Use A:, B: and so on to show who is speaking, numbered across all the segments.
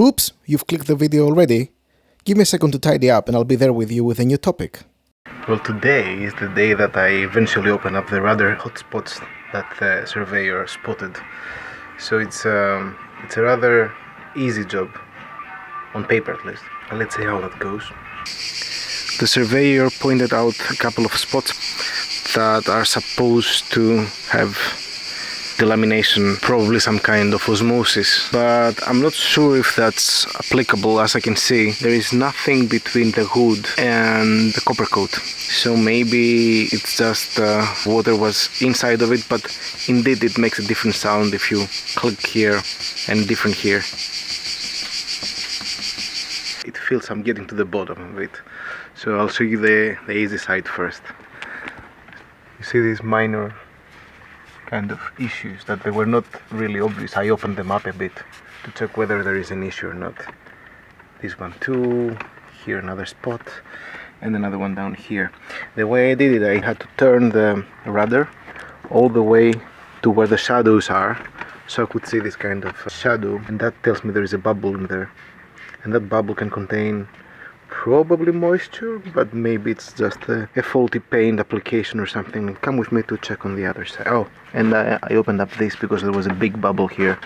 A: Oops, you've clicked the video already? Give me a second to tidy up and I'll be there with you with a new topic.
B: Well, today is the day that I eventually open up the rudder hotspots that the surveyor spotted. So it's a rather easy job, on paper at least. And let's see how that goes. The surveyor pointed out a couple of spots that are supposed to have delamination, probably some kind of osmosis, but I'm not sure if that's applicable. As I can see, there is nothing between the hood and the Coppercoat, so maybe it's just water was inside of it, but indeed it makes a different sound if you click here and different here. It feels I'm getting to the bottom of it, so I'll show you the easy side first. You see these minor kind of issues that they were not really obvious. I opened them up a bit to check whether there is an issue or not. This one too, here another spot, and another one down here. The way I did it, I had to turn the rudder all the way to where the shadows are, so I could see this kind of shadow, and that tells me there is a bubble in there, and that bubble can contain probably moisture, but maybe it's just a faulty paint application or something. Come with me to check on the other side. Oh, and I opened up this because there was a big bubble here.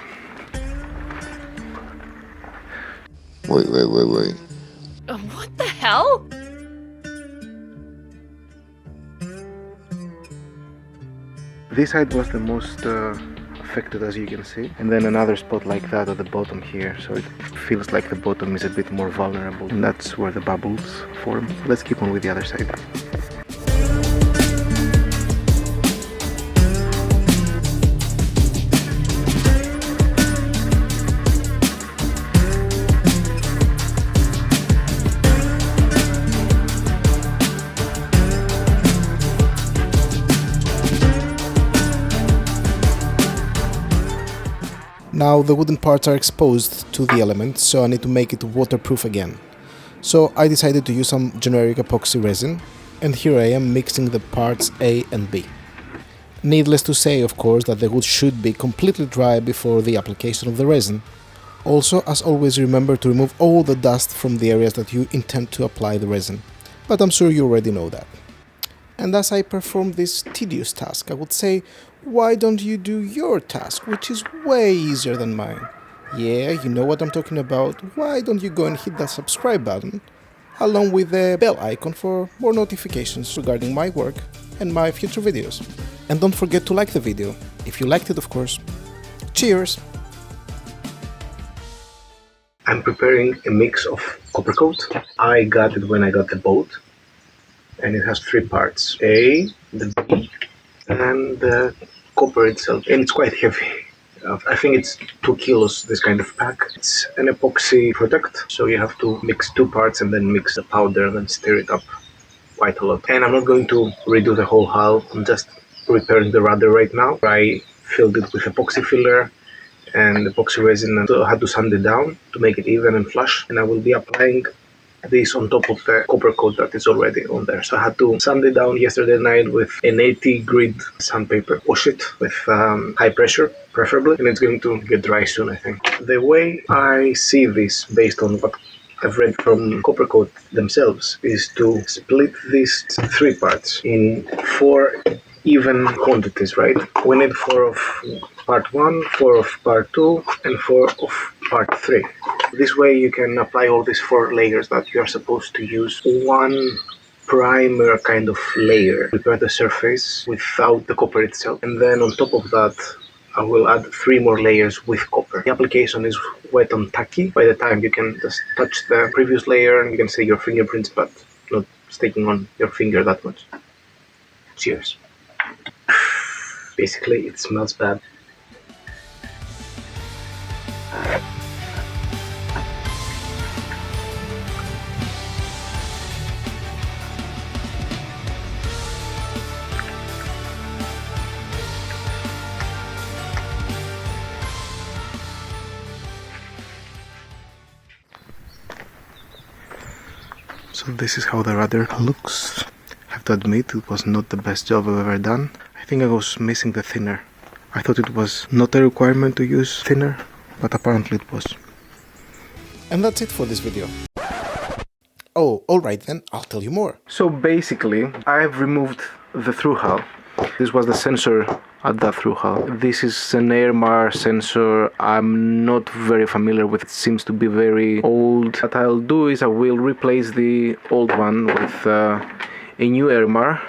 C: Wait.
D: What the hell?
B: This side was the most affected, as you can see, and then another spot like that at the bottom here, so it feels like the bottom is a bit more vulnerable, and that's where the bubbles form. Let's keep on with the other side.
A: Now the wooden parts are exposed to the element, so I need to make it waterproof again. So I decided to use some generic epoxy resin, and here I am mixing the parts A and B. Needless to say, of course, that the wood should be completely dry before the application of the resin. Also, as always, remember to remove all the dust from the areas that you intend to apply the resin, but I'm sure you already know that. And as I perform this tedious task, I would say, why don't you do your task, which is way easier than mine? Yeah, you know what I'm talking about. Why don't you go and hit that subscribe button, along with the bell icon for more notifications regarding my work and my future videos. And don't forget to like the video, if you liked it, of course. Cheers!
B: I'm preparing a mix of Coppercoat. I got it when I got the boat, and it has three parts: A, the B, and the copper itself, and it's quite heavy. I think it's 2 kilos, this kind of pack. It's an epoxy product, so you have to mix 2 parts and then mix the powder and then stir it up quite a lot. And I'm not going to redo the whole hull, I'm just preparing the rudder right now. I filled it with epoxy filler and epoxy resin, and so I had to sand it down to make it even and flush, and I will be applying this on top of the Coppercoat that is already on there. So I had to sand it down yesterday night with an 80 grit sandpaper. Wash it with high pressure, preferably, and it's going to get dry soon, I think. The way I see this, based on what I've read from Coppercoat themselves, is to split these 3 parts in 4 even quantities, right? We need 4 of part 1, 4 of part 2, and 4 of part 3. This way you can apply all these 4 layers that you are supposed to use. One primer kind of layer, prepare the surface without the copper itself, and then on top of that I will add 3 more layers with copper. The application is wet and tacky. By the time you can just touch the previous layer and you can see your fingerprints, but not sticking on your finger that much. Cheers. Basically, it smells bad. So this is how the rudder looks. I have to admit, it was not the best job I've ever done. I think I was missing the thinner. I thought it was not a requirement to use thinner, but apparently it was.
A: And that's it for this video. Oh, alright then, I'll tell you more. So basically, I have removed the through hull. This was the sensor at that through hull. This is an Airmar sensor. I'm not very familiar with it. It seems to be very old. What I'll do is I will replace the old one with a new Airmar.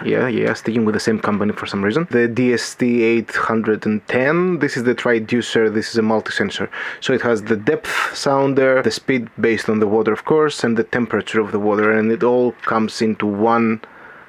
A: Yeah, sticking with the same company for some reason. The DST810. This is the triducer. This is a multi-sensor. So it has the depth sounder, the speed based on the water, of course, and the temperature of the water, and it all comes into one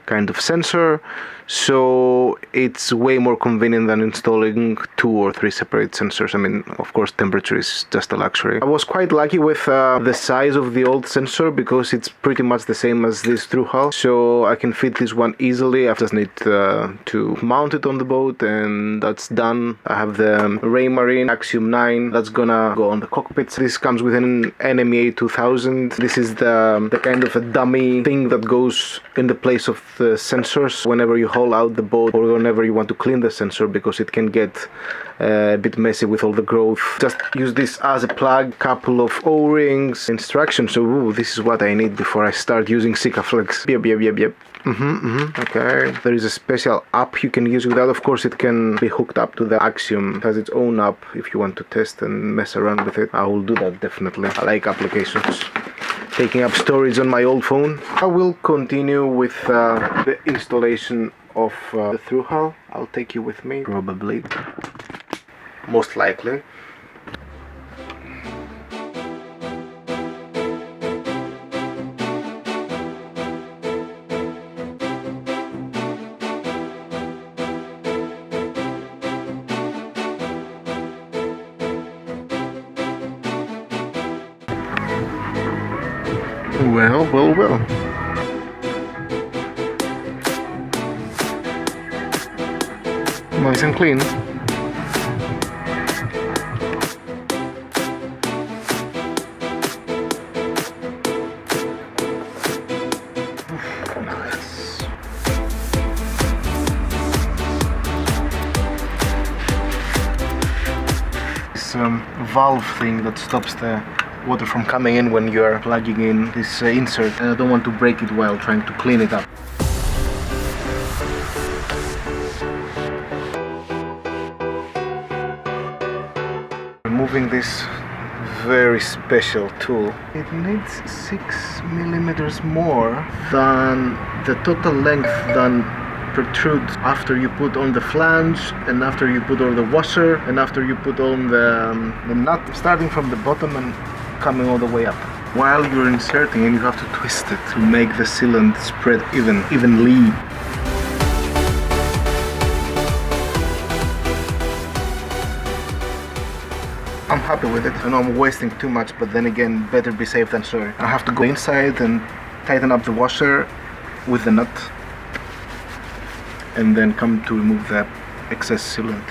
A: kind of sensor. So it's way more convenient than installing 2 or 3 separate sensors. I mean, of course, temperature is just a luxury. I was quite lucky with the size of the old sensor because it's pretty much the same as this through hull. So I can fit this one easily. I just need to mount it on the boat, and that's done. I have the Raymarine Axiom 9 that's gonna go on the cockpit. This comes with an NMEA 2000. This is the kind of a dummy thing that goes in the place of the sensors whenever you haul out the boat or whenever you want to clean the sensor, because it can get a bit messy with all the growth. Just use this as a plug, couple of O-rings, instructions. So this is what I need before I start using Sikaflex. Yep. Okay. There is a special app you can use with that. Of course, it can be hooked up to the Axiom. It has its own app if you want to test and mess around with it. I will do that definitely. I like applications. Taking up storage on my old phone. I will continue with the installation of the through hull. I'll take you with me, probably. Most likely. Well. Nice and clean. Nice. This valve thing that stops the water from coming in when you're plugging in this insert, and I don't want to break it while trying to clean it up. Removing this very special tool. It needs 6 millimeters more than the total length than protrudes after you put on the flange, and after you put on the washer, and after you put on the nut, starting from the bottom and coming all the way up. While you're inserting it, you have to twist it to make the sealant spread evenly. I'm happy with it. I know I'm wasting too much, but then again, better be safe than sorry. I have to go inside and tighten up the washer with the nut, and then come to remove the excess sealant.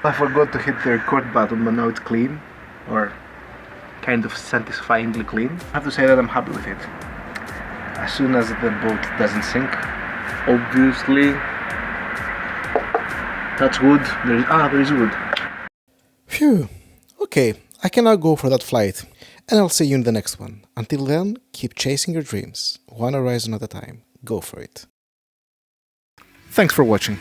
A: I forgot to hit the record button, but now it's clean, or kind of satisfyingly clean. I have to say that I'm happy with it. As soon as the boat doesn't sink, obviously, that's wood. There is wood. Phew. Okay, I can now go for that flight, and I'll see you in the next one. Until then, keep chasing your dreams, one horizon at a time. Go for it. Thanks for watching.